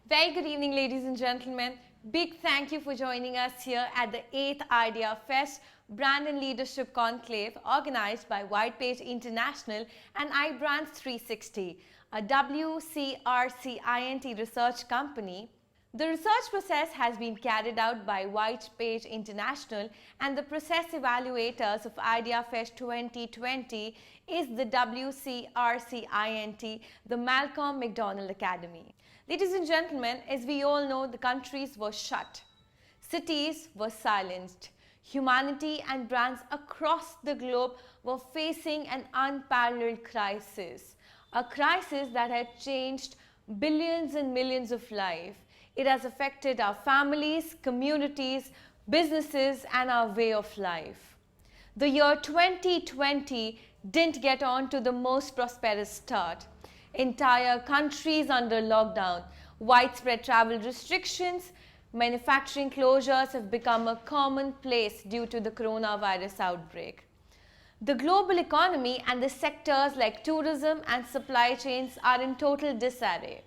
Very good evening, ladies and gentlemen. Big thank you for joining us here at the 8th Ideasfest Brand and Leadership Conclave organized by Whitepage International and iBrands 360, a WCRCINT research company. The research process has been carried out by Whitepage International, and the process evaluators of Ideasfest 2020 is the WCRCINT, the Malcolm McDonald Academy. Ladies and gentlemen, as we all know, the countries were shut. Cities were silenced. Humanity and brands across the globe were facing an unparalleled crisis. A crisis that had changed billions and millions of lives. It has affected our families, communities, businesses, and our way of life. The year 2020 didn't get on to the most prosperous start. Entire countries under lockdown, widespread travel restrictions, manufacturing closures have become a commonplace due to the coronavirus outbreak. The global economy and the sectors like tourism and supply chains are in total disarray.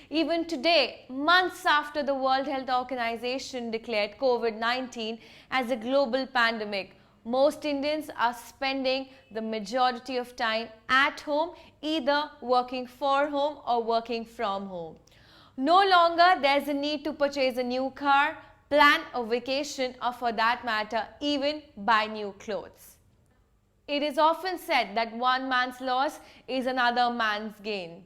Even today, months after the World Health Organization declared COVID-19 as a global pandemic, most Indians are spending the majority of time at home, either working for home or working from home. No longer there's a need to purchase a new car, plan a vacation, or for that matter, even buy new clothes. It is often said that one man's loss is another man's gain.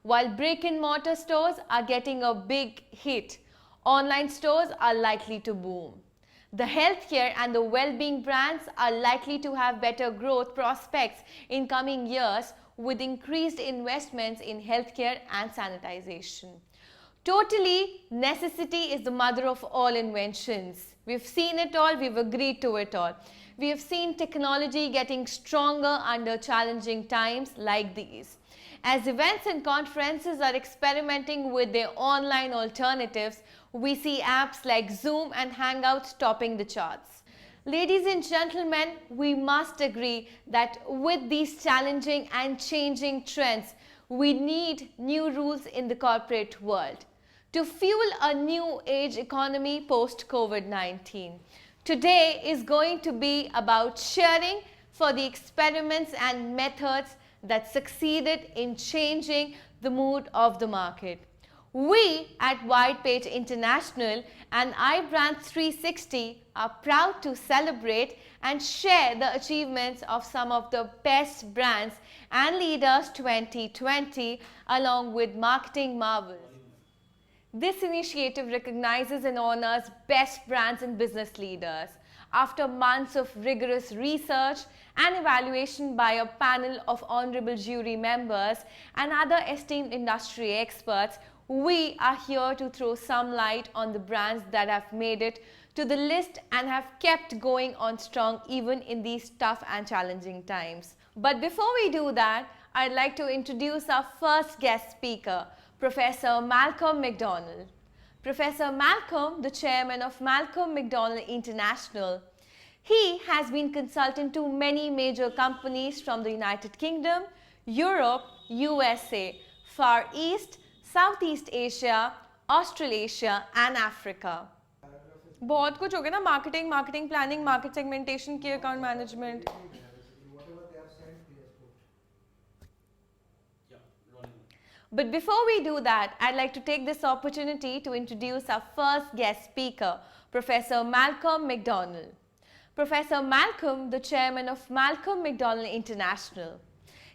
While brick-and-mortar stores are getting a big hit, online stores are likely to boom. The healthcare and the well-being brands are likely to have better growth prospects in coming years with increased investments in healthcare and sanitization. Totally, necessity is the mother of all inventions. We've seen it all, we've agreed to it all. We have seen technology getting stronger under challenging times like these. As events and conferences are experimenting with their online alternatives, we see apps like Zoom and Hangouts topping the charts. Ladies and gentlemen, we must agree that with these challenging and changing trends, we need new rules in the corporate world to fuel a new age economy post-COVID-19. Today is going to be about sharing for the experiments and methods that succeeded in changing the mood of the market. We at Whitepage International and iBrands 360 are proud to celebrate and share the achievements of some of the best brands and leaders 2020 along with marketing marvels. This initiative recognizes and honors best brands and business leaders. After months of rigorous research and evaluation by a panel of honorable jury members and other esteemed industry experts, we are here to throw some light on the brands that have made it to the list and have kept going on strong even in these tough and challenging times. But before we do that, I'd like to introduce our first guest speaker, Professor Malcolm McDonald. Professor Malcolm, the chairman of Malcolm McDonald International. He has been consultant to many major companies from the United Kingdom, Europe, USA, Far East, Southeast Asia, Australasia and Africa. बहुत कुछ हो गया ना, marketing planning, market segmentation, key account management. But before we do that, I'd like to take this opportunity to introduce our first guest speaker, Professor Malcolm McDonald. Professor Malcolm, the chairman of Malcolm McDonald International.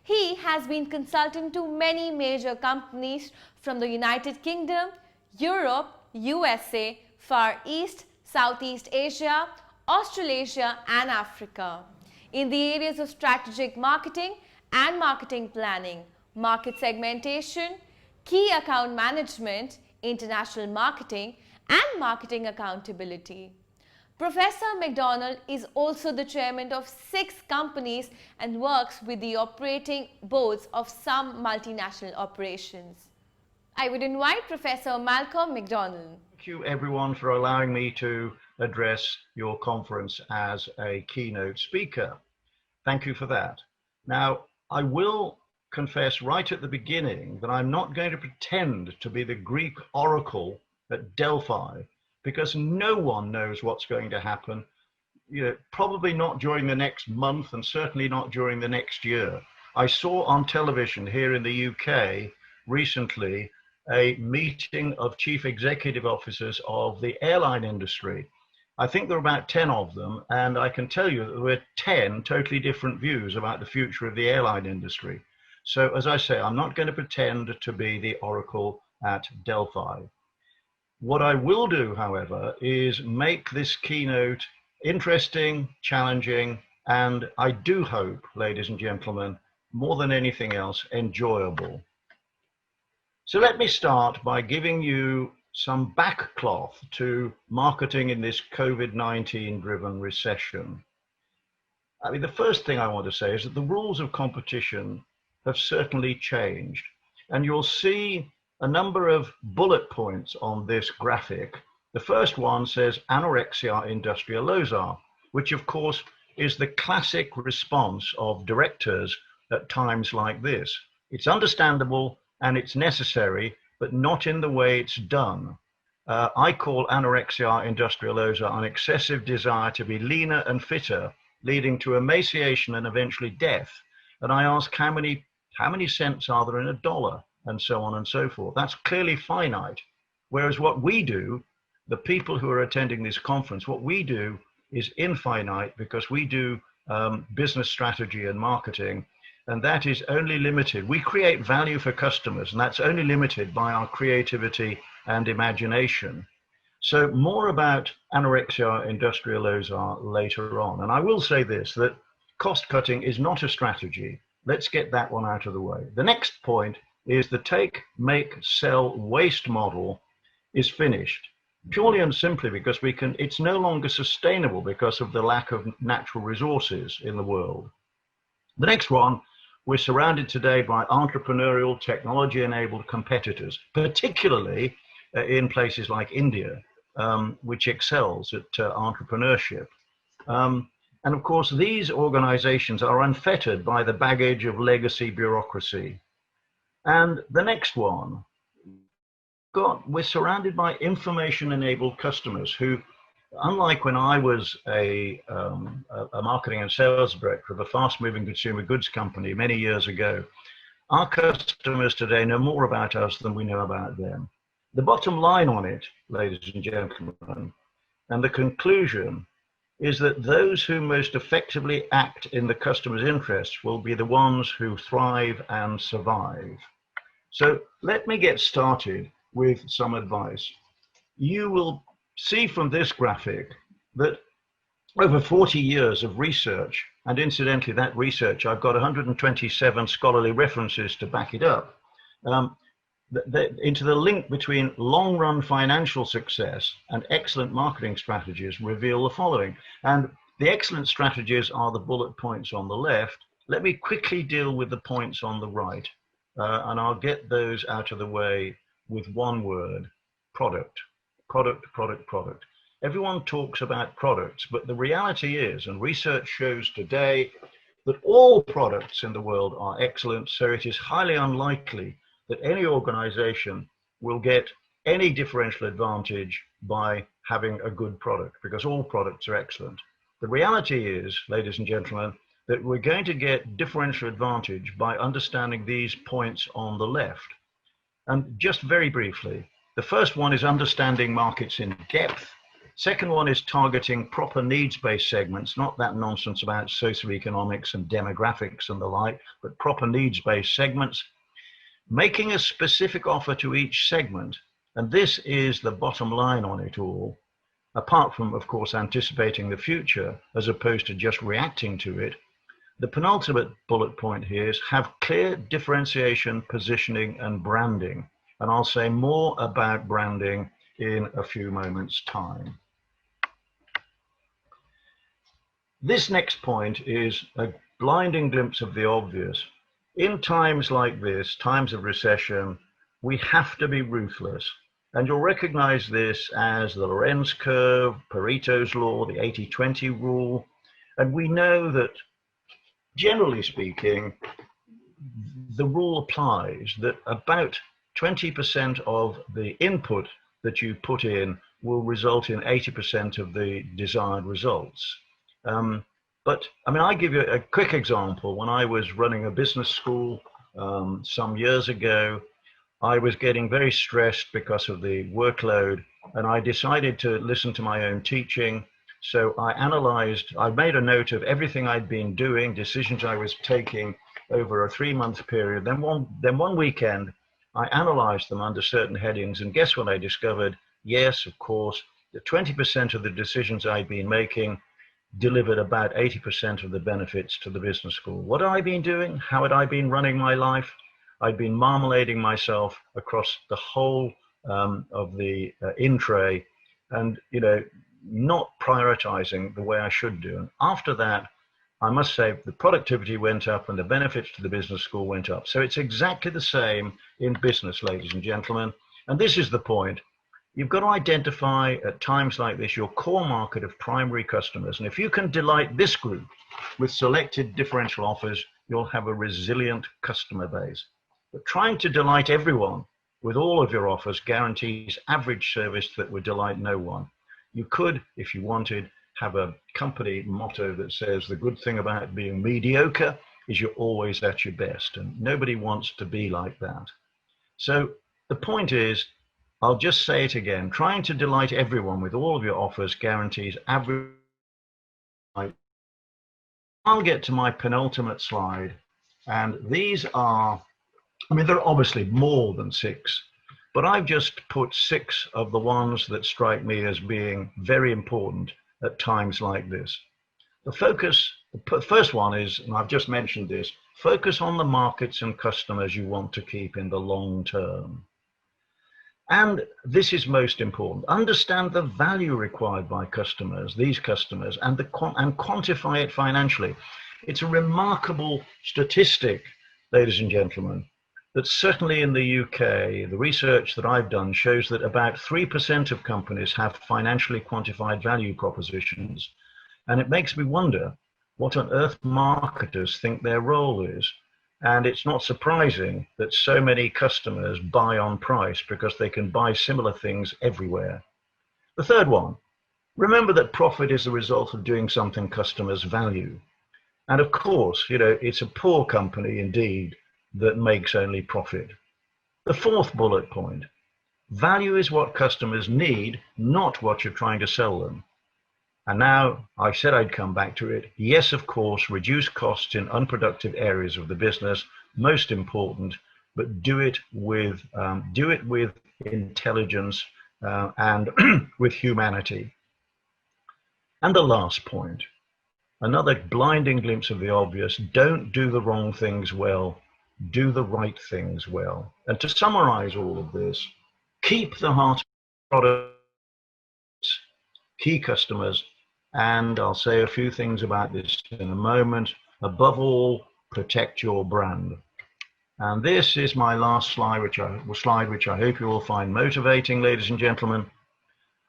He has been consultant to many major companies from the United Kingdom, Europe, USA, Far East, Southeast Asia, Australasia and Africa in the areas of strategic marketing and marketing planning, market segmentation, key account management, international marketing and marketing accountability. Professor McDonald is also the chairman of 6 companies and works with the operating boards of some multinational operations. I would invite Professor Malcolm McDonald. Thank you everyone for allowing me to address your conference as a keynote speaker. Thank you for that. Now, I will confess right at the beginning that I'm not going to pretend to be the Greek oracle at Delphi, because no one knows what's going to happen. Probably not during the next month, and certainly not during the next year. I saw on television here in the UK recently a meeting of chief executive officers of the airline industry. I think there are about 10 of them, and I can tell you that there were 10 totally different views about the future of the airline industry. So as I say, I'm not going to pretend to be the oracle at Delphi. What I will do, however, is make this keynote interesting, challenging, and I do hope, ladies and gentlemen, more than anything else, enjoyable. So let me start by giving you some backcloth to marketing in this COVID-19 driven recession. I mean, the first thing I want to say is that the rules of competition have certainly changed, and you'll see a number of bullet points on this graphic. The first one says anorexia industrialosa, which of course is the classic response of directors at times like this. It's understandable and it's necessary, but not in the way it's done. I call anorexia industrialosa an excessive desire to be leaner and fitter, leading to emaciation and eventually death. And I ask, how many cents are there in a dollar? And so on and so forth. That's clearly finite. Whereas what we do, the people who are attending this conference, what we do is infinite, because we do business strategy and marketing, and that is only limited. We create value for customers, and that's only limited by our creativity and imagination. So more about anorexia industrialosa later on. And I will say this, that cost cutting is not a strategy. Let's get that one out of the way. The next point is the take, make, sell, waste model is finished, purely and simply because it's no longer sustainable because of the lack of natural resources in the world. The next one, we're surrounded today by entrepreneurial, technology-enabled competitors, particularly in places like India, which excels at entrepreneurship. And of course, these organizations are unfettered by the baggage of legacy bureaucracy. And the next one, we're surrounded by information-enabled customers who, unlike when I was a marketing and sales director of a fast-moving consumer goods company many years ago, our customers today know more about us than we know about them. The bottom line on it, ladies and gentlemen, and the conclusion is that those who most effectively act in the customer's interests will be the ones who thrive and survive. So let me get started with some advice. You will see from this graphic that over 40 years of research, and incidentally that research, I've got 127 scholarly references to back it up, into the link between long-run financial success and excellent marketing strategies reveal the following. And the excellent strategies are the bullet points on the left. Let me quickly deal with the points on the right, and I'll get those out of the way with one word: product. Product, product, product. Everyone talks about products, but the reality is, and research shows today, that all products in the world are excellent, so it is highly unlikely that any organization will get any differential advantage by having a good product, because all products are excellent. The reality is, ladies and gentlemen, that we're going to get differential advantage by understanding these points on the left. And just very briefly, the first one is understanding markets in depth. Second one is targeting proper needs-based segments, not that nonsense about socioeconomics and demographics and the like, but proper needs-based segments. Making a specific offer to each segment, and this is the bottom line on it all, apart from, of course, anticipating the future as opposed to just reacting to it. The penultimate bullet point here is have clear differentiation, positioning, and branding. And I'll say more about branding in a few moments' time. This next point is a blinding glimpse of the obvious. In times like this, times of recession, we have to be ruthless. And you'll recognize this as the Lorenz curve, Pareto's law, the 80-20 rule. And we know that, generally speaking, the rule applies that about 20% of the input that you put in will result in 80% of the desired results. But I mean, I give you a quick example. When I was running a business school some years ago, I was getting very stressed because of the workload, and I decided to listen to my own teaching. So I made a note of everything I'd been doing, decisions I was taking over a 3-month period. Then one weekend, I analyzed them under certain headings, and guess what I discovered? Yes, of course, the 20% of the decisions I'd been making delivered about 80% of the benefits to the business school. What had I been doing? How had I been running my life? I'd been marmalading myself across the whole of the in-tray, and not prioritizing the way I should do. And after that, I must say the productivity went up and the benefits to the business school went up. So it's exactly the same in business, ladies and gentlemen. And this is the point. You've got to identify at times like this your core market of primary customers. And if you can delight this group with selected differential offers, you'll have a resilient customer base. But trying to delight everyone with all of your offers guarantees average service that would delight no one. You could, if you wanted, have a company motto that says the good thing about being mediocre is you're always at your best, and nobody wants to be like that. So the point is, I'll just say it again, trying to delight everyone with all of your offers guarantees average. I'll get to my penultimate slide, and these are, I mean, there are obviously more than 6, but I've just put 6 of the ones that strike me as being very important at times like this. The first one is, and I've just mentioned this, focus on the markets and customers you want to keep in the long term. And this is most important. Understand the value required by customers, these customers, and quantify it financially. It's a remarkable statistic, ladies and gentlemen, that certainly in the UK, the research that I've done shows that about 3% of companies have financially quantified value propositions. And it makes me wonder what on earth marketers think their role is. And it's not surprising that so many customers buy on price because they can buy similar things everywhere. The third one, remember that profit is the result of doing something customers value. And of course, it's a poor company indeed that makes only profit. The fourth bullet point, value is what customers need, not what you're trying to sell them. And now, I said I'd come back to it. Yes, of course, reduce costs in unproductive areas of the business, most important, but do it with intelligence and with humanity. And the last point, another blinding glimpse of the obvious, don't do the wrong things well, do the right things well. And to summarize all of this, keep the heart of products, key customers, and I'll say a few things about this in a moment. Above all, protect your brand. And this is my last slide, which I hope you will find motivating, ladies and gentlemen.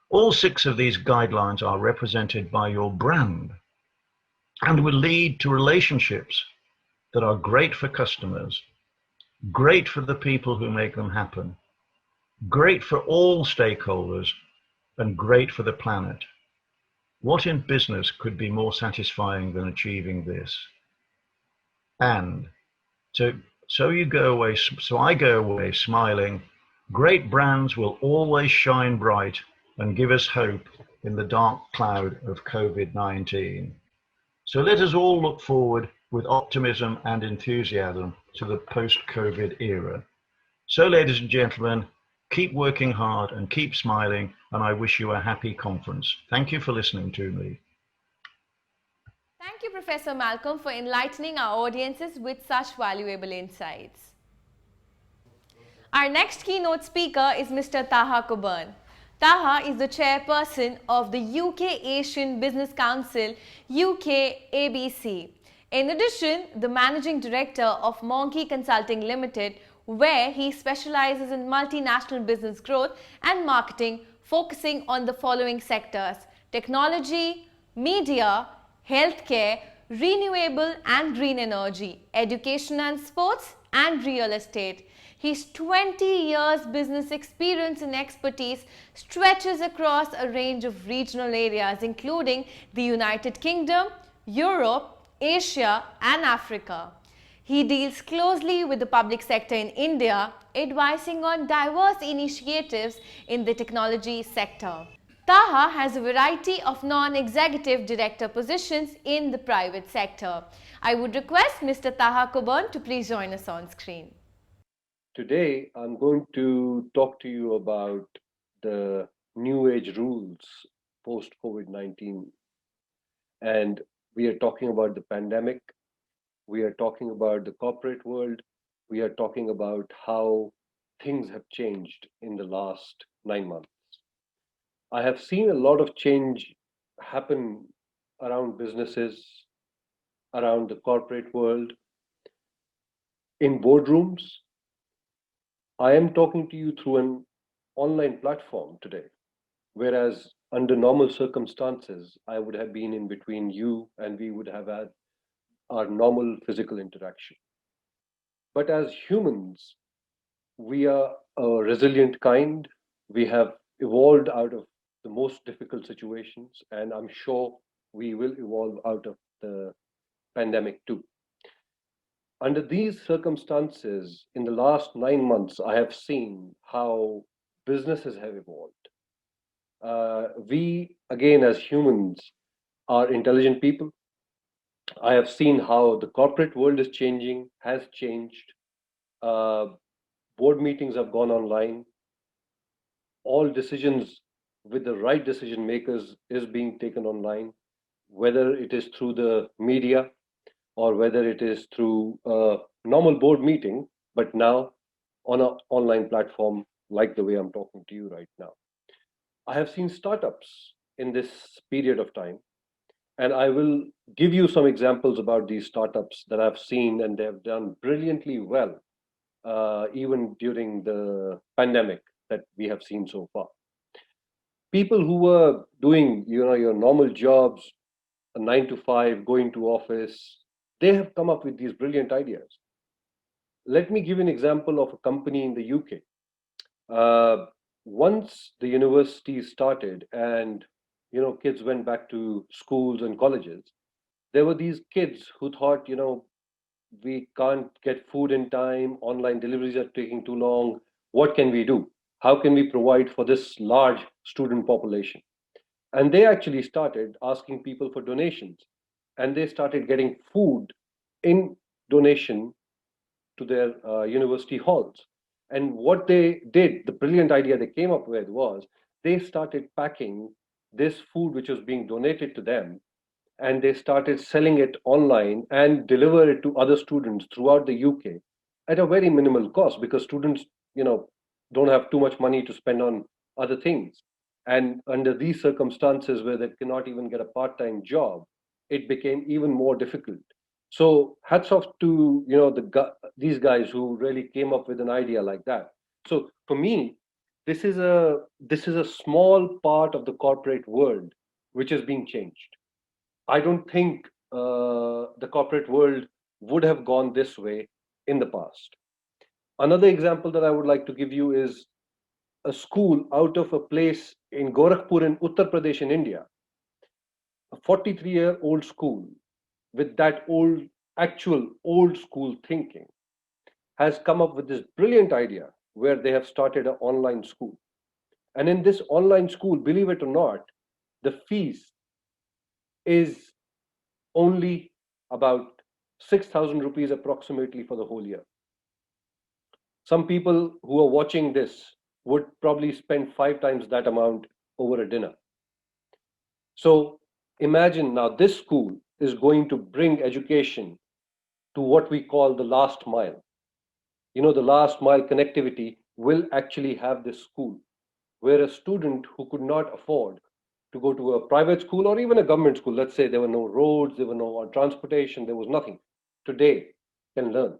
All 6 of these guidelines are represented by your brand and will lead to relationships that are great for customers, great for the people who make them happen, great for all stakeholders, and great for the planet. What in business could be more satisfying than achieving this? And so I go away smiling. Great brands will always shine bright and give us hope in the dark cloud of COVID-19. So let us all look forward with optimism and enthusiasm to the post-COVID era. So, ladies and gentlemen, keep working hard and keep smiling, and I wish you a happy conference. Thank you for listening to me. Thank you, Professor Malcolm, for enlightening our audiences with such valuable insights. Our next keynote speaker is Mr. Taha Coburn. Taha is the chairperson of the UK Asian Business Council, UK ABC. In addition, the managing director of Monkey Consulting Limited, where he specializes in multinational business growth and marketing, focusing on the following sectors: technology, media, healthcare, renewable and green energy, education and sports, and real estate. His 20 years business experience and expertise stretches across a range of regional areas including the United Kingdom, Europe, Asia and Africa. He deals closely with the public sector in India, advising on diverse initiatives in the technology sector. Taha has a variety of non-executive director positions in the private sector. I would request Mr. Taha Coburn to please join us on screen. Today, I'm going to talk to you about the new age rules post COVID 19. And we are talking about the pandemic, we are talking about the corporate world, we are talking about how things have changed in the last 9 months. I have seen a lot of change happen around businesses, around the corporate world, in boardrooms. I am talking to you through an online platform today, whereas under normal circumstances, I would have been in between you and we would have had our normal physical interaction. But as humans, we are a resilient kind. We have evolved out of the most difficult situations, and I'm sure we will evolve out of the pandemic too. Under these circumstances, in the last 9 months, I have seen how businesses have evolved. We, again, as humans, are intelligent people. I have seen how the corporate world is changing, has changed. Uh, Board meetings have gone online. All decisions with the right decision makers is being taken online, whether it is through the media or whether it is through a normal board meeting, but now on an online platform like the way I'm talking to you right now. I have seen startups in this period of time, and I will give you some examples about these startups that I've seen, and they have done brilliantly well, even during the pandemic that we have seen so far. People who were doing, your normal jobs, a 9 to 5, going to office, they have come up with these brilliant ideas. Let me give you an example of a company in the UK. Once the university started and kids went back to schools and colleges, there were these kids who thought, we can't get food in time, online deliveries are taking too long. What can we do? How can we provide for this large student population? And they actually started asking people for donations, and they started getting food in donation to their university halls. And what they did, the brilliant idea they came up with was they started packing this food which was being donated to them, and they started selling it online and deliver it to other students throughout the UK at a very minimal cost, because students, don't have too much money to spend on other things. And under these circumstances where they cannot even get a part-time job, it became even more difficult. So hats off to these guys who really came up with an idea like that. So for me, this is a small part of the corporate world which is being changed. I don't think the corporate world would have gone this way in the past. Another example that I would like to give you is a school out of a place in Gorakhpur in Uttar Pradesh in India, a 43-year-old school with that actual old school thinking, has come up with this brilliant idea where they have started an online school. And in this online school, believe it or not, the fees is only about 6,000 rupees approximately for the whole year. Some people who are watching this would probably spend 5 times that amount over a dinner. So imagine now this school is going to bring education to what we call the last mile. The last mile connectivity will actually have this school where a student who could not afford to go to a private school or even a government school, let's say there were no roads, there were no transportation, there was nothing, today can learn.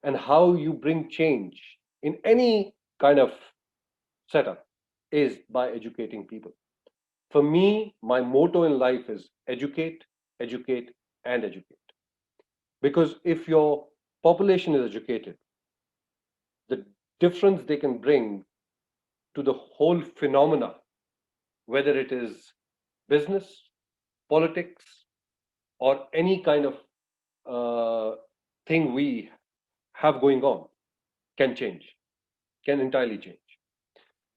And how you bring change in any kind of setup is by educating people. For me, my motto in life is educate, educate, and educate. Because if your population is educated, the difference they can bring to the whole phenomena, whether it is business, politics, or any kind of thing we have going on, can change, can entirely change.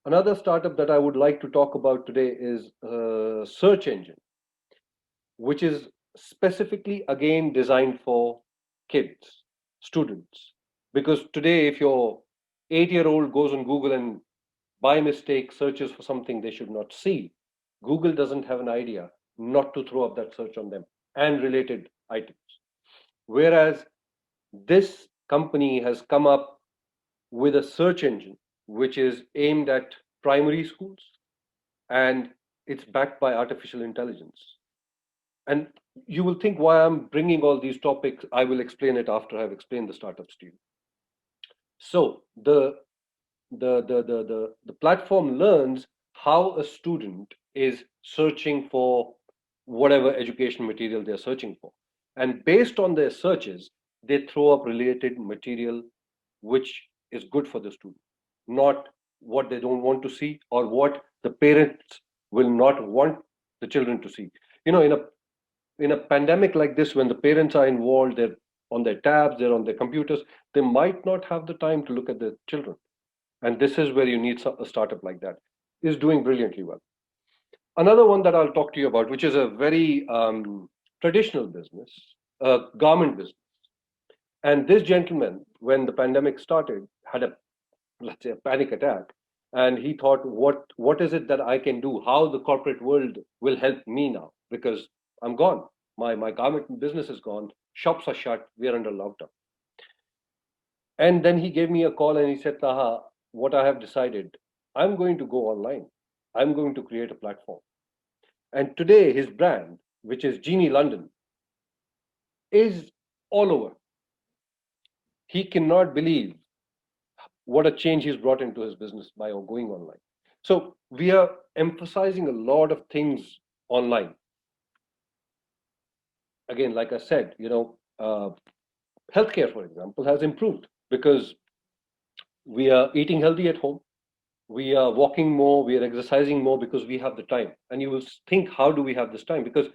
Another startup that I would like to talk about today is a search engine, which is specifically again designed for kids, students. Because today, if your 8-year-old goes on Google and by mistake searches for something they should not see, Google doesn't have an idea not to throw up that search on them and related items. Whereas this company has come up with a search engine which is aimed at primary schools, and it's backed by artificial intelligence. And you will think why I'm bringing all these topics. I will explain it after I've explained the startups to you. So the platform learns how a student is searching for whatever education material they're searching for. And based on their searches, they throw up related material which is good for the student, not what they don't want to see or what the parents will not want the children to see. You know, in a pandemic like this, when the parents are involved, they're on their tabs, they're on their computers, they might not have the time to look at their children. And this is where you need a startup like that. Is doing brilliantly well. Another one that I'll talk to you about, which is a very traditional business, a garment business. And this gentleman, when the pandemic started, had a, let's say, a panic attack, and he thought, what is it that I can do? How the corporate world will help me now? Because I'm gone. My garment business is gone. Shops are shut. We are under lockdown. And then he gave me a call and he said, Taha, what I have decided, I'm going to go online. I'm going to create a platform. And today, his brand, which is Genie London, is all over. He cannot believe what a change he's brought into his business by going online. So, we are emphasizing a lot of things online. Again, like I said, healthcare, for example, has improved because we are eating healthy at home. We are walking more, we are exercising more because we have the time. And you will think, how do we have this time? Because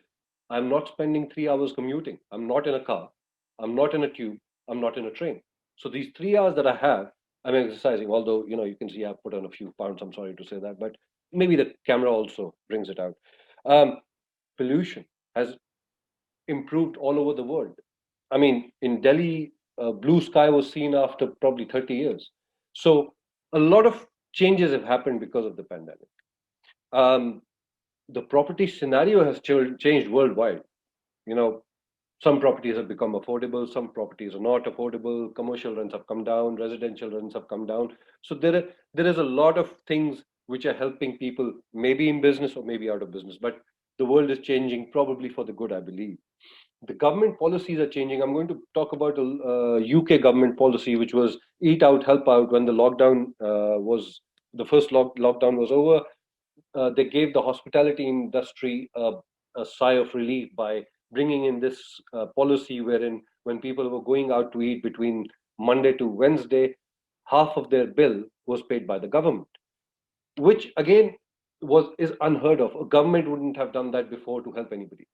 I'm not spending 3 hours commuting. I'm not in a car. I'm not in a tube. I'm not in a train. So these 3 hours that I have, I'm exercising. Although, you can see I've put on a few pounds. I'm sorry to say that, but maybe the camera also brings it out. Pollution has improved all over the world. I mean, in Delhi, blue sky was seen after probably 30 years. So a lot of changes have happened because of the pandemic. Um, the property scenario has changed worldwide. You know, some properties have become affordable, some properties are not affordable. Commercial rents have come down, residential rents have come down. So there is a lot of things which are helping people, maybe in business or maybe out of business. But the world is changing probably for the good, I believe. The government policies are changing. I'm going to talk about a UK government policy, which was eat out, help out. When the lockdown was the first lockdown was over, they gave the hospitality industry a sigh of relief by bringing in this policy wherein when people were going out to eat between Monday to Wednesday, half of their bill was paid by the government, which again is unheard of. A government wouldn't have done that before to help anybody.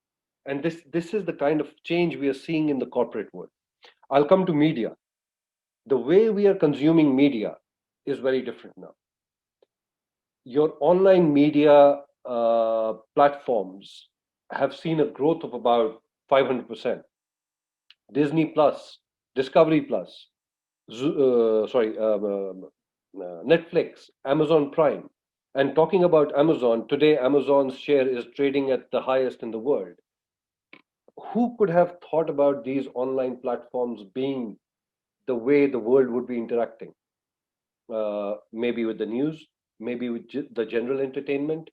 And this is the kind of change we are seeing in the corporate world. I'll come to media. The way we are consuming media is very different now. Your online media platforms have seen a growth of about 500%. Disney Plus, Discovery Plus, Netflix, Amazon Prime. And talking about Amazon, today Amazon's share is trading at the highest in the world. Who could have thought about these online platforms being the way the world would be interacting? Maybe with the news, maybe with the general entertainment,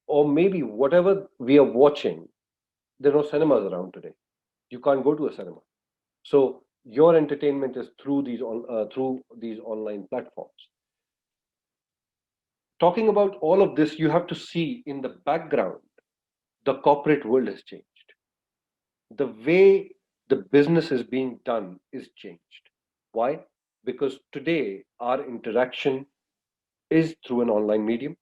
or maybe whatever we are watching. There are no cinemas around today. You can't go to a cinema. So your entertainment is through these online platforms. Talking about all of this, you have to see in the background, the corporate world has changed. The way the business is being done is changed. Why? Because today our interaction is through an online medium.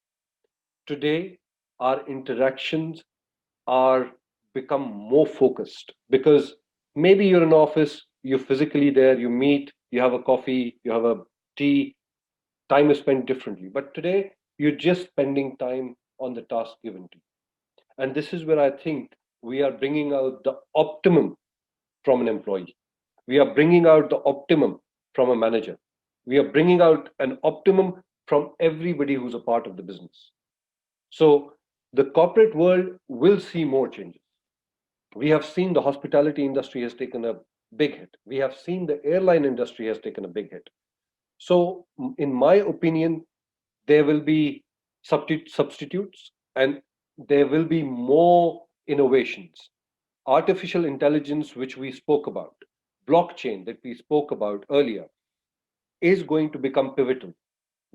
Today our interactions are become more focused because maybe you're in office, you're physically there, you meet, you have a coffee, you have a tea, time is spent differently. But today you're just spending time on the task given to you. And this is where I think we are bringing out the optimum from an employee. We are bringing out the optimum from a manager. We are bringing out an optimum from everybody who's a part of the business. So the corporate world will see more changes. We have seen the hospitality industry has taken a big hit. We have seen the airline industry has taken a big hit. So, in my opinion, there will be substitutes and there will be more innovations. Artificial intelligence, which we spoke about, blockchain that we spoke about earlier, is going to become pivotal.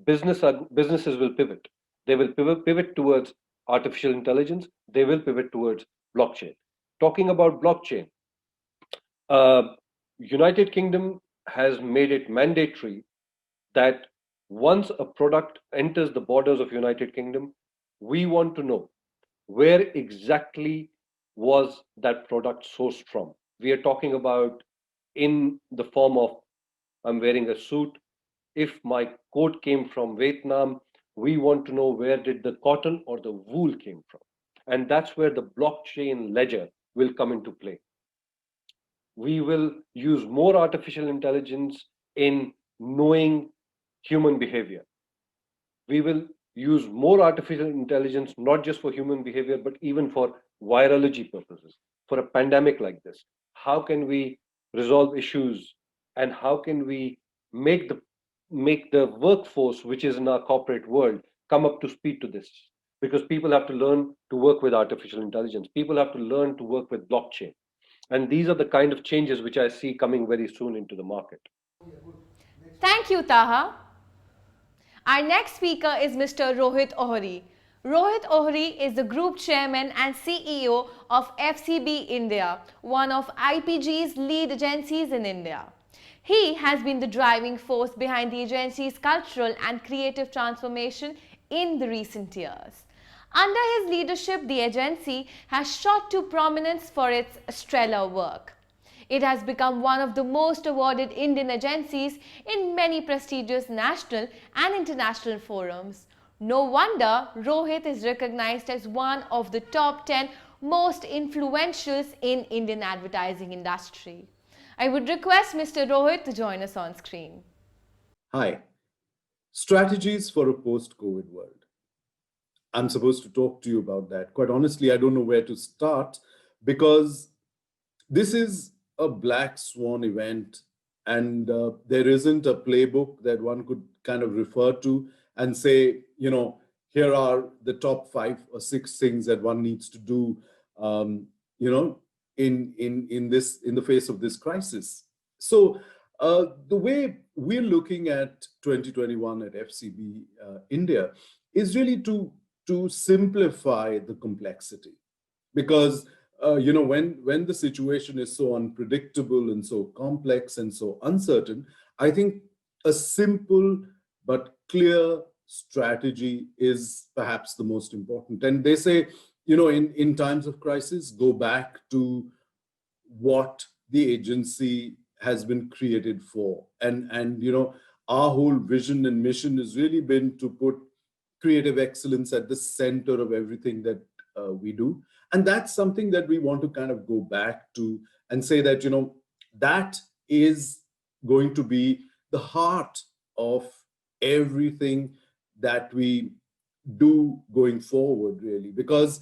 Businesses will pivot. They will pivot towards artificial intelligence. They will pivot towards blockchain. Talking about blockchain, uh, United Kingdom has made it mandatory that once a product enters the borders of United Kingdom, we want to know where exactly was that product sourced from. We are talking about in the form of I'm wearing a suit. If my coat came from Vietnam, we want to know where did the cotton or the wool came from. And that's where the blockchain ledger will come into play. We will use more artificial intelligence in knowing human behavior. We will use more artificial intelligence not just for human behavior but even for virology purposes. For a pandemic like this, how can we resolve issues and how can we make the workforce which is in our corporate world come up to speed to this? Because people have to learn to work with artificial intelligence, people have to learn to work with blockchain, and these are the kind of changes which I see coming very soon into the market. Thank you, Taha. Our next speaker is Mr. Rohit Ohri. Rohit Ohri is the Group Chairman and CEO of FCB India, one of IPG's lead agencies in India. He has been the driving force behind the agency's cultural and creative transformation in the recent years. Under his leadership, the agency has shot to prominence for its stellar work. It has become one of the most awarded Indian agencies in many prestigious national and international forums. No wonder Rohit is recognized as one of the top 10 most influentials in Indian advertising industry. I would request Mr. Rohit to join us on screen. Hi, strategies for a post COVID world. I'm supposed to talk to you about that. Quite honestly, I don't know where to start because this is a black swan event and there isn't a playbook that one could kind of refer to and say, here are the top 5 or 6 things that one needs to do, in the face of this crisis. So the way we're looking at 2021 at FCB India is really to simplify the complexity, because when the situation is so unpredictable and so complex and so uncertain, I think a simple but clear strategy is perhaps the most important. And they say, in times of crisis, go back to what the agency has been created for. And our whole vision and mission has really been to put creative excellence at the center of everything that we do. And that's something that we want to kind of go back to and say that, that is going to be the heart of everything that we do going forward, really. Because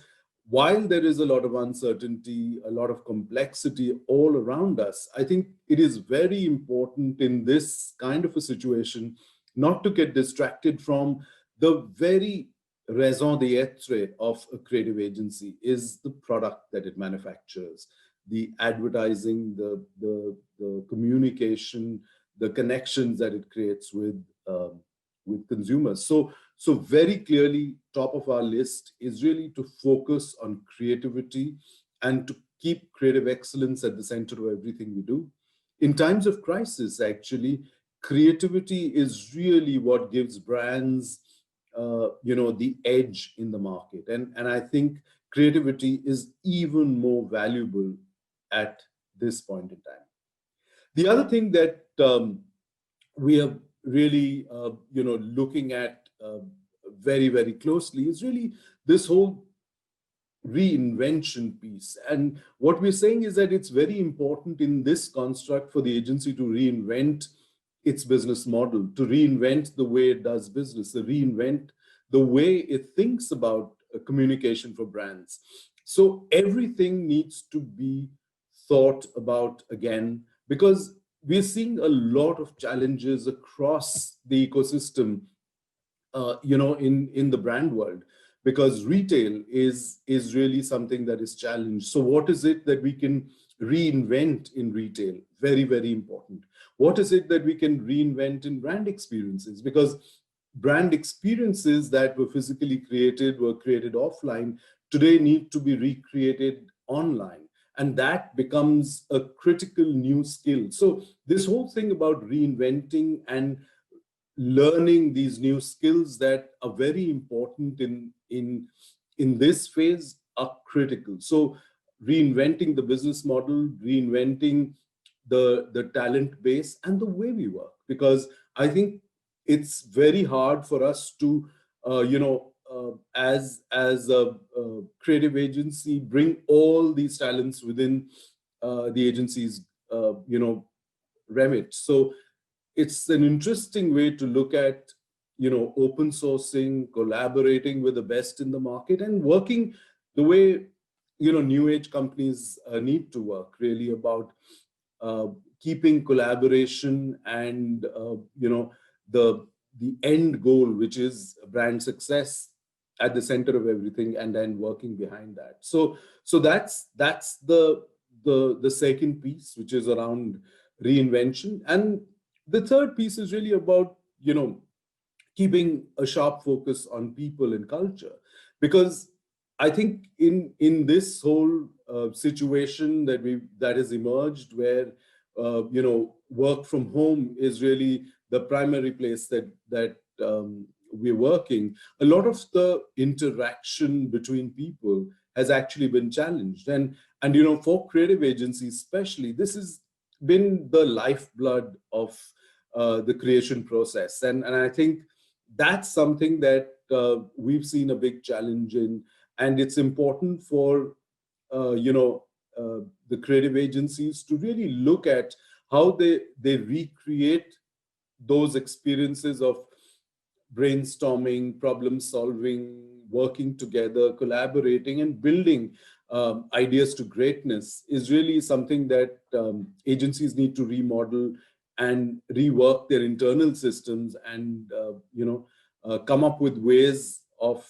while there is a lot of uncertainty, a lot of complexity all around us, I think it is very important in this kind of a situation not to get distracted from the very raison d'etre of a creative agency is the product that it manufactures, the advertising, the communication, the connections that it creates with consumers. So very clearly, top of our list is really to focus on creativity and to keep creative excellence at the center of everything we do. In times of crisis, actually, creativity is really what gives brands, the edge in the market. And I think creativity is even more valuable at this point in time. The other thing that we are really, looking at very, very closely is really this whole reinvention piece. And what we're saying is that it's very important in this construct for the agency to reinvent its business model, to reinvent the way it does business, to reinvent the way it thinks about communication for brands. So everything needs to be thought about again, because we're seeing a lot of challenges across the ecosystem, in the brand world, because retail is really something that is challenged. So what is it that we can reinvent in retail? Very, very important. What is it that we can reinvent in brand experiences? Because brand experiences that were physically created, were created offline, today need to be recreated online. And that becomes a critical new skill. So this whole thing about reinventing and learning these new skills that are very important in this phase are critical. So reinventing the business model, reinventing the talent base and the way we work, because I think it's very hard for us to as a creative agency bring all these talents within the agency's remit. So it's an interesting way to look at, open sourcing, collaborating with the best in the market, and working the way, new age companies need to work, really about keeping collaboration and, the end goal, which is brand success, at the center of everything, and then working behind that. So that's the second piece, which is around reinvention. And the third piece is really about, keeping a sharp focus on people and culture, because I think in this whole situation that has emerged, where work from home is really the primary place that we're working, a lot of the interaction between people has actually been challenged, and for creative agencies especially, this has been the lifeblood of the creation process, and I think that's something that we've seen a big challenge in, and it's important for the creative agencies to really look at how they recreate those experiences of brainstorming, problem solving, working together, collaborating, and building ideas to greatness is really something that agencies need to remodel and rework their internal systems, and come up with ways of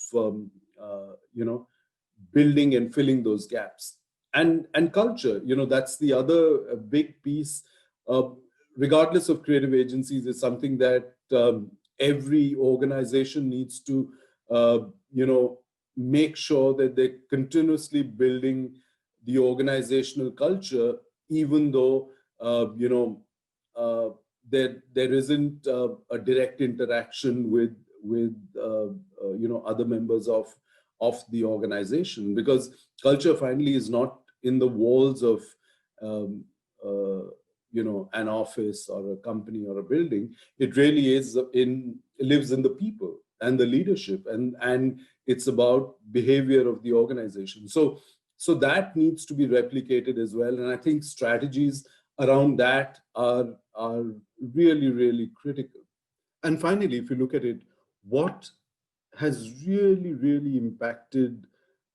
building and filling those gaps. And culture, that's the other big piece. Regardless of creative agencies, is something that every organization needs to make sure that they're continuously building the organizational culture, even though there isn't a direct interaction with other members of the organization, because culture finally is not in the walls of an office or a company or a building. It really lives in the people and the leadership, and it's about behavior of the organization. So that needs to be replicated as well, and I think strategies around that are really, really critical. And finally, if you look at it, what has really, really impacted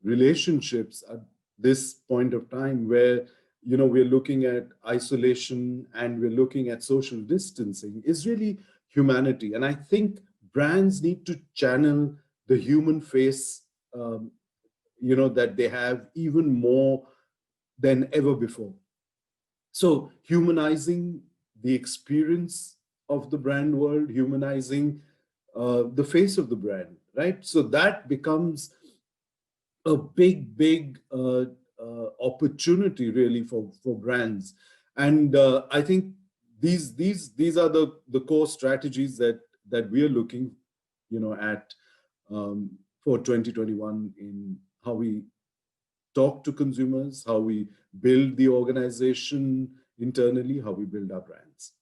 relationships at this point of time, where we're looking at isolation and we're looking at social distancing, is really humanity. And I think brands need to channel the human face that they have even more than ever before. So humanizing the experience of the brand world, humanizing the face of the brand, right? So that becomes a big opportunity really for brands. And I think these are the core strategies that we are looking, at for 2021, in how we talk to consumers, how we build the organization internally, how we build our brands.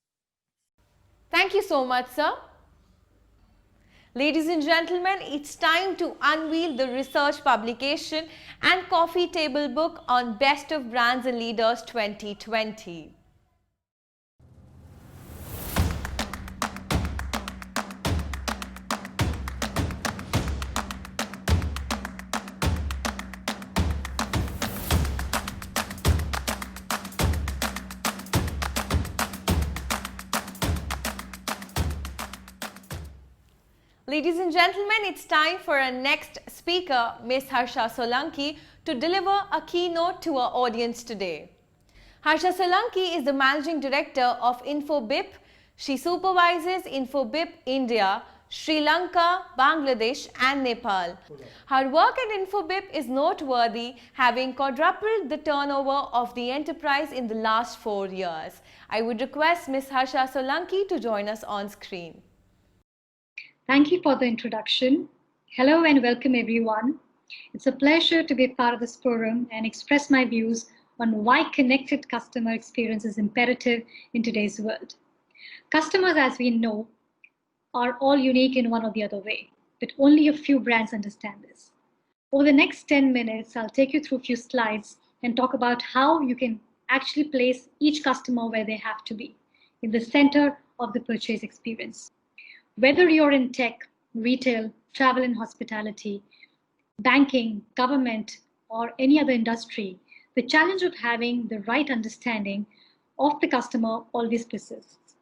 Thank you so much, sir. Ladies and gentlemen, it's time to unveil the research publication and coffee table book on Best of Brands and Leaders 2020. Ladies and gentlemen, it's time for our next speaker, Ms. Harsha Solanki, to deliver a keynote to our audience today. Harsha Solanki is the Managing Director of InfoBip. She supervises InfoBip India, Sri Lanka, Bangladesh and Nepal. Her work at InfoBip is noteworthy, having quadrupled the turnover of the enterprise in the last 4 years. I would request Ms. Harsha Solanki to join us on screen. Thank you for the introduction. Hello and welcome everyone. It's a pleasure to be part of this forum and express my views on why connected customer experience is imperative in today's world. Customers, as we know, are all unique in one or the other way, but only a few brands understand this. Over the next 10 minutes, I'll take you through a few slides and talk about how you can actually place each customer where they have to be, in the center of the purchase experience. Whether you're in tech, retail, travel and hospitality, banking, government, or any other industry, the challenge of having the right understanding of the customer always persists.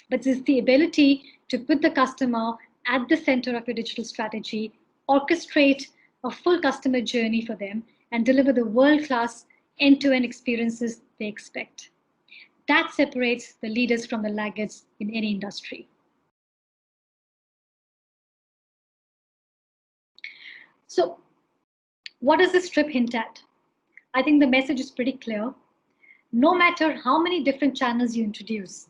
But it's the ability to put the customer at the center of your digital strategy, orchestrate a full customer journey for them, and deliver the world-class end-to-end experiences they expect. That separates the leaders from the laggards in any industry. So what does this strip hint at? I think the message is pretty clear. No matter how many different channels you introduce,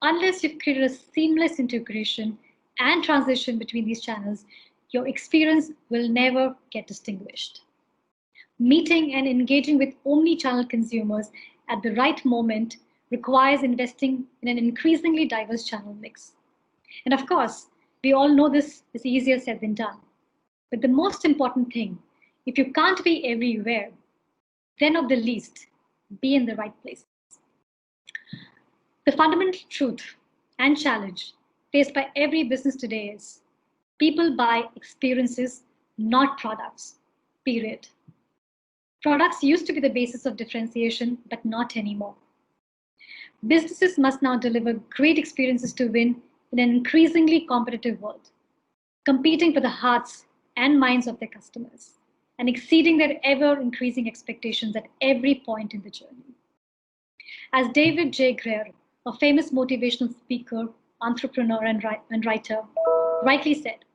unless you've created a seamless integration and transition between these channels, your experience will never get distinguished. Meeting and engaging with omni-channel consumers at the right moment requires investing in an increasingly diverse channel mix. And of course, we all know this is easier said than done. But the most important thing, if you can't be everywhere, then at the least, be in the right place. The fundamental truth and challenge faced by every business today is people buy experiences, not products, period. Products used to be the basis of differentiation, but not anymore. Businesses must now deliver great experiences to win in an increasingly competitive world, competing for the hearts and minds of their customers, and exceeding their ever-increasing expectations at every point in the journey. As David J. Greer, a famous motivational speaker, entrepreneur, and writer, rightly said,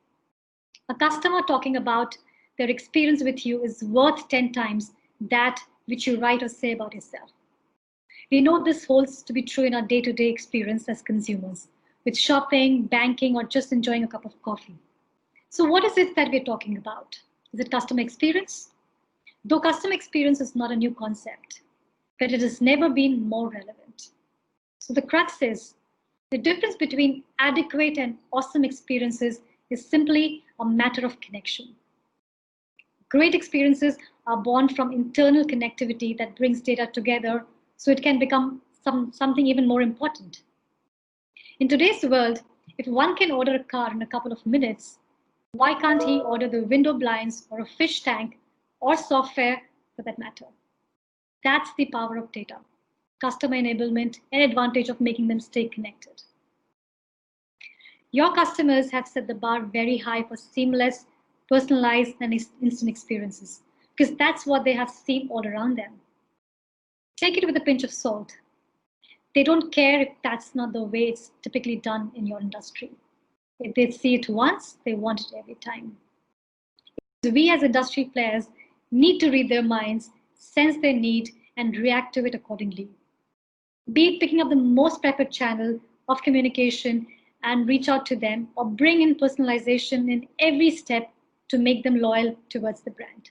a customer talking about their experience with you is worth 10 times that which you write or say about yourself. We know this holds to be true in our day-to-day experience as consumers, with shopping, banking, or just enjoying a cup of coffee. So what is it that we're talking about? Is it customer experience? Though customer experience is not a new concept, but it has never been more relevant. So the crux is, the difference between adequate and awesome experiences is simply a matter of connection. Great experiences are born from internal connectivity that brings data together so it can become something even more important. In today's world, if one can order a car in a couple of minutes, why can't he order the window blinds or a fish tank or software for that matter? That's the power of data, customer enablement, and advantage of making them stay connected. Your customers have set the bar very high for seamless, personalized, and instant experiences, because that's what they have seen all around them. Take it with a pinch of salt. They don't care if that's not the way it's typically done in your industry. If they see it once, they want it every time. We as industry players need to read their minds, sense their need, and react to it accordingly. Be it picking up the most preferred channel of communication and reach out to them, or bring in personalization in every step to make them loyal towards the brand.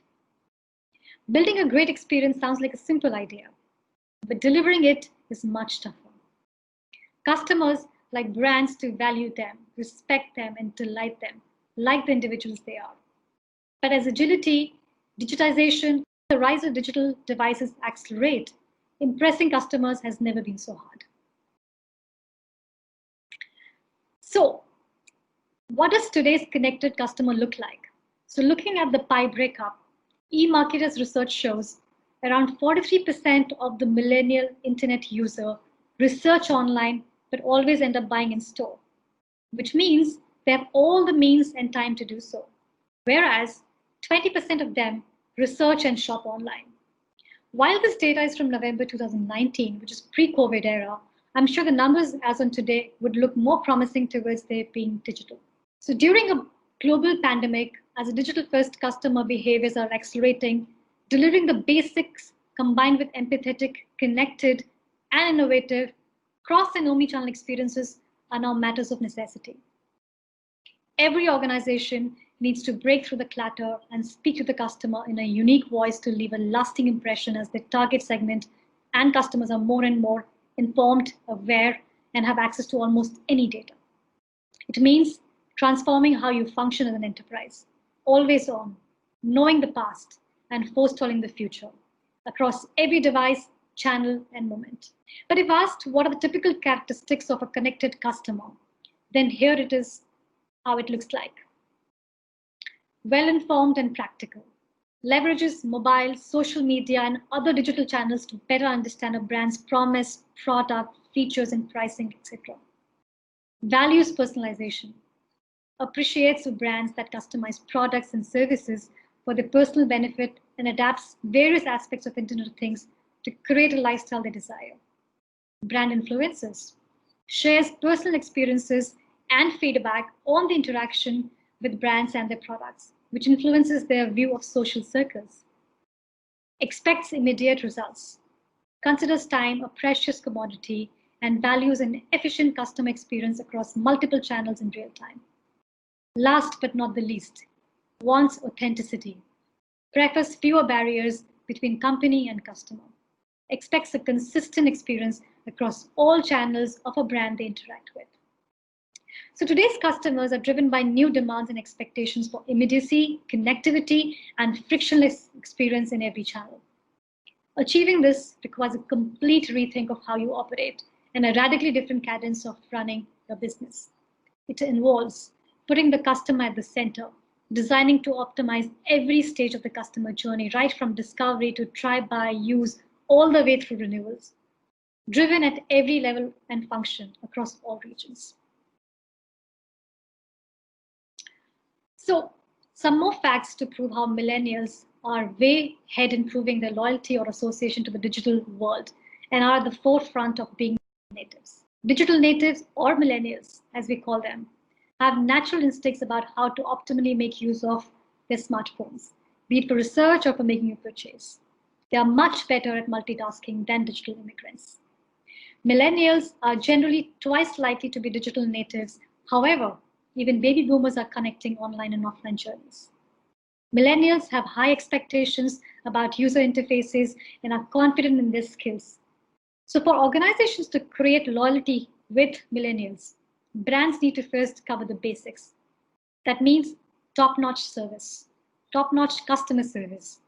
Building a great experience sounds like a simple idea, but delivering it is much tougher. Customers like brands to value them, respect them, and delight them like the individuals they are. But as agility, digitization, the rise of digital devices accelerate, impressing customers has never been so hard. So, what does today's connected customer look like? So looking at the pie breakup, eMarketer's research shows around 43% of the millennial internet user research online but always end up buying in store, which means they have all the means and time to do so. Whereas 20% of them research and shop online. While this data is from November 2019, which is pre-COVID era, I'm sure the numbers as on today would look more promising towards their being digital. So during a global pandemic, as a digital-first customer behaviors are accelerating, delivering the basics combined with empathetic, connected, and innovative cross and omnichannel experiences are now matters of necessity. Every organization needs to break through the clutter and speak to the customer in a unique voice to leave a lasting impression, as the target segment and customers are more and more informed, aware, and have access to almost any data. It means transforming how you function as an enterprise, always on, knowing the past, and forestalling the future across every device, channel, and moment. But if asked what are the typical characteristics of a connected customer, then here it is how it looks like. Well-informed and practical, leverages mobile, social media, and other digital channels to better understand a brand's promise, product, features, and pricing, etc. Values personalization, appreciates brands that customize products and services for their personal benefit and adapts various aspects of Internet of Things to create a lifestyle they desire. Brand influencers, shares personal experiences and feedback on the interaction with brands and their products, which influences their view of social circles. Expects immediate results, considers time a precious commodity, and values an efficient customer experience across multiple channels in real time. Last but not the least, wants authenticity, prefers fewer barriers between company and customer, expects a consistent experience across all channels of a brand they interact with. So today's customers are driven by new demands and expectations for immediacy, connectivity, and frictionless experience in every channel. Achieving this requires a complete rethink of how you operate and a radically different cadence of running your business. It involves putting the customer at the center, designing to optimize every stage of the customer journey, right from discovery to try, buy, use, all the way through renewals, driven at every level and function across all regions. So some more facts to prove how millennials are way ahead in proving their loyalty or association to the digital world and are at the forefront of being natives. Digital natives, or millennials as we call them, have natural instincts about how to optimally make use of their smartphones, be it for research or for making a purchase. They are much better at multitasking than digital immigrants. Millennials are generally twice likely to be digital natives. However, even baby boomers are connecting online and offline journeys. Millennials have high expectations about user interfaces and are confident in their skills. So for organizations to create loyalty with millennials, brands need to first cover the basics. That means top-notch service, top-notch customer service,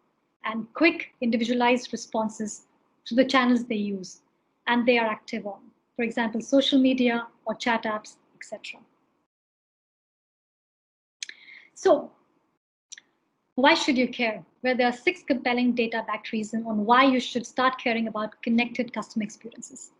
and quick individualized responses to the channels they use and they are active on. For example, social media or chat apps, etc. So why should you care? Well, there are 6 compelling data-backed reasons on why you should start caring about connected customer experiences.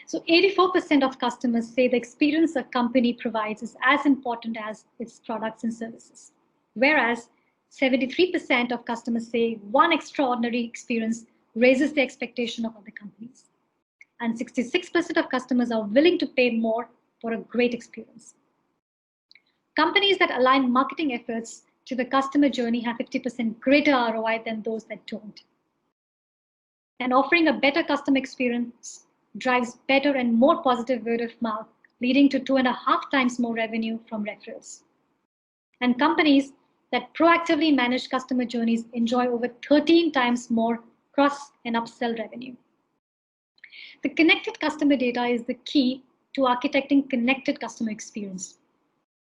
So 84% of customers say the experience a company provides is as important as its products and services. Whereas 73% of customers say one extraordinary experience raises the expectation of other companies. And 66% of customers are willing to pay more for a great experience. Companies that align marketing efforts to the customer journey have 50% greater ROI than those that don't. And offering a better customer experience drives better and more positive word of mouth, leading to 2.5 times more revenue from referrals. And companies that proactively manage customer journeys enjoy over 13 times more cross and upsell revenue. The connected customer data is the key to architecting connected customer experience.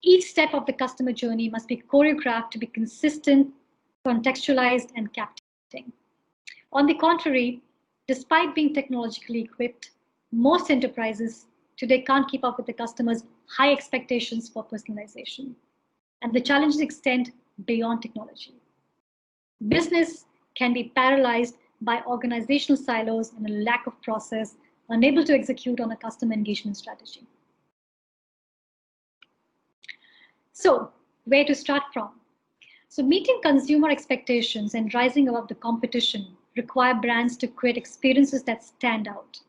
Each step of the customer journey must be choreographed to be consistent, contextualized, and captivating. On the contrary, despite being technologically equipped, most enterprises today can't keep up with the customers' high expectations for personalization. And the challenges extend beyond technology. Business can be paralyzed by organizational silos and a lack of process, unable to execute on a customer engagement strategy. So, where to start from? So, meeting consumer expectations and rising above the competition require brands to create experiences that stand out.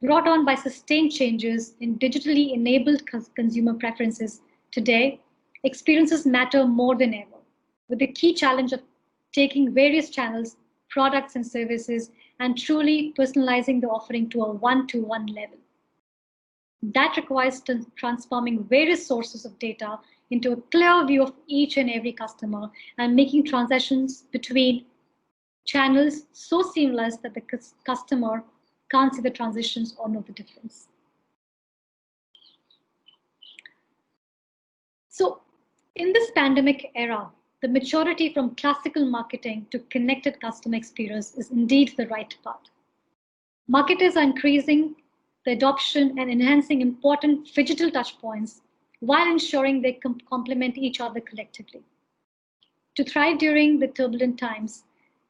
Brought on by sustained changes in digitally enabled consumer preferences, today, experiences matter more than ever, with the key challenge of taking various channels, products, and services and truly personalizing the offering to a one-to-one level. That requires transforming various sources of data into a clear view of each and every customer and making transactions between channels so seamless that the customer can't see the transitions or know the difference. So, in this pandemic era, the maturity from classical marketing to connected customer experience is indeed the right path. Marketers are increasing the adoption and enhancing important phygital touchpoints while ensuring they complement each other collectively. To thrive during the turbulent times,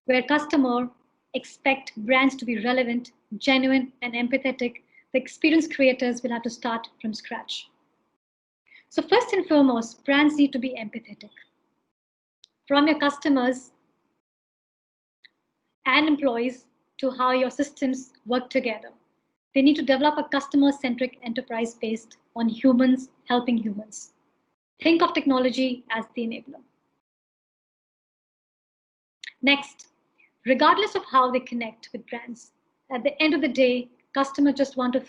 where customers expect brands to be relevant, genuine, and empathetic, the experience creators will have to start from scratch. So first and foremost, brands need to be empathetic. From your customers and employees to how your systems work together. They need to develop a customer-centric enterprise based on humans helping humans. Think of technology as the enabler. Next, regardless of how they connect with brands, at the end of the day, customers just want to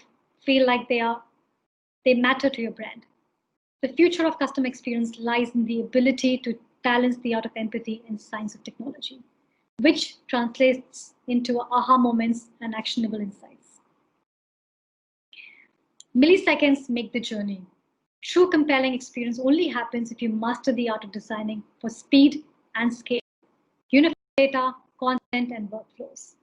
feel like they matter to your brand. The future of customer experience lies in the ability to balance the art of empathy and science of technology, which translates into aha moments and actionable insights. Milliseconds make the journey. True compelling experience only happens if you master the art of designing for speed and scale, unified data, content, and workflows.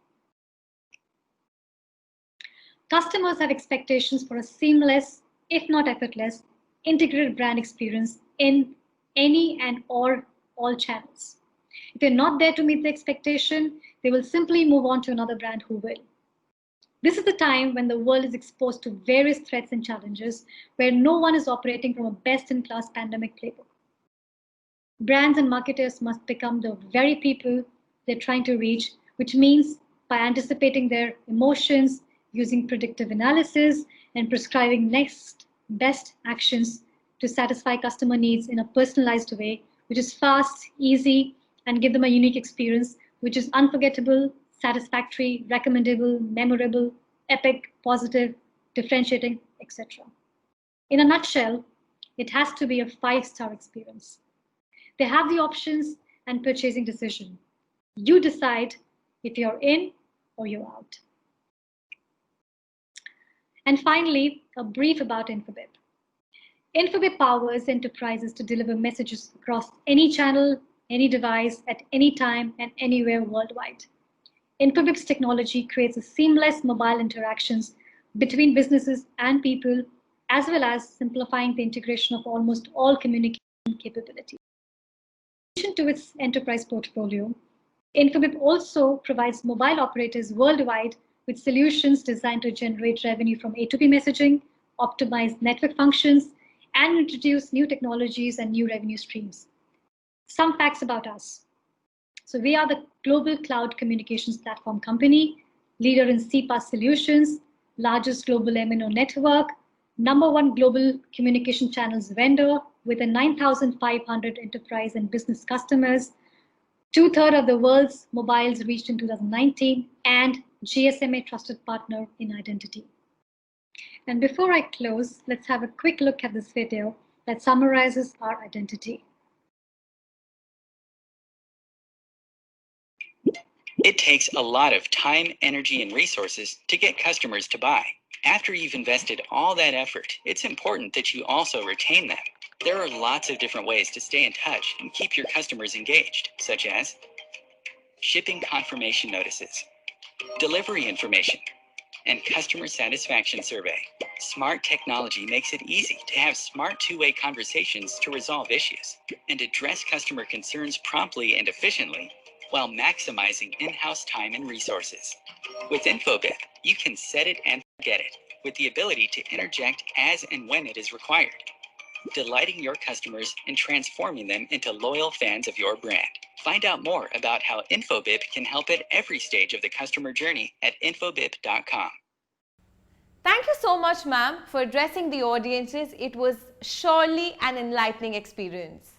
Customers have expectations for a seamless, if not effortless, integrated brand experience in any and all channels. If they're not there to meet the expectation, they will simply move on to another brand who will. This is the time when the world is exposed to various threats and challenges where no one is operating from a best-in-class pandemic playbook. Brands and marketers must become the very people they're trying to reach, which means by anticipating their emotions, using predictive analysis, and prescribing next best actions to satisfy customer needs in a personalized way, which is fast, easy, and give them a unique experience, which is unforgettable, satisfactory, recommendable, memorable, epic, positive, differentiating, etc. In a nutshell, it has to be a 5-star experience. They have the options and purchasing decision. You decide if you're in or you're out. And finally, a brief about Infobip. Infobip powers enterprises to deliver messages across any channel, any device, at any time, and anywhere worldwide. Infobip's technology creates a seamless mobile interactions between businesses and people, as well as simplifying the integration of almost all communication capabilities. In addition to its enterprise portfolio, Infobip also provides mobile operators worldwide with solutions designed to generate revenue from A2P messaging, optimize network functions, and introduce new technologies and new revenue streams. Some facts about us. So we are the global cloud communications platform company, leader in CPaaS solutions, largest global MNO network, #1 global communication channels vendor with a 9,500 enterprise and business customers, 2/3 of the world's mobiles reached in 2019, and GSMA trusted partner in identity. And before I close, let's have a quick look at this video that summarizes our identity. It takes a lot of time, energy, and resources to get customers to buy. After you've invested all that effort, it's important that you also retain them. There are lots of different ways to stay in touch and keep your customers engaged, such as shipping confirmation notices, delivery information, and customer satisfaction survey. Smart technology makes it easy to have smart two-way conversations to resolve issues and address customer concerns promptly and efficiently while maximizing in-house time and resources. With InfoBip, you can set it and forget it with the ability to interject as and when it is required, delighting your customers and transforming them into loyal fans of your brand. Find out more about how InfoBip can help at every stage of the customer journey at infobip.com. Thank you so much, ma'am, for addressing the audiences. It was surely an enlightening experience.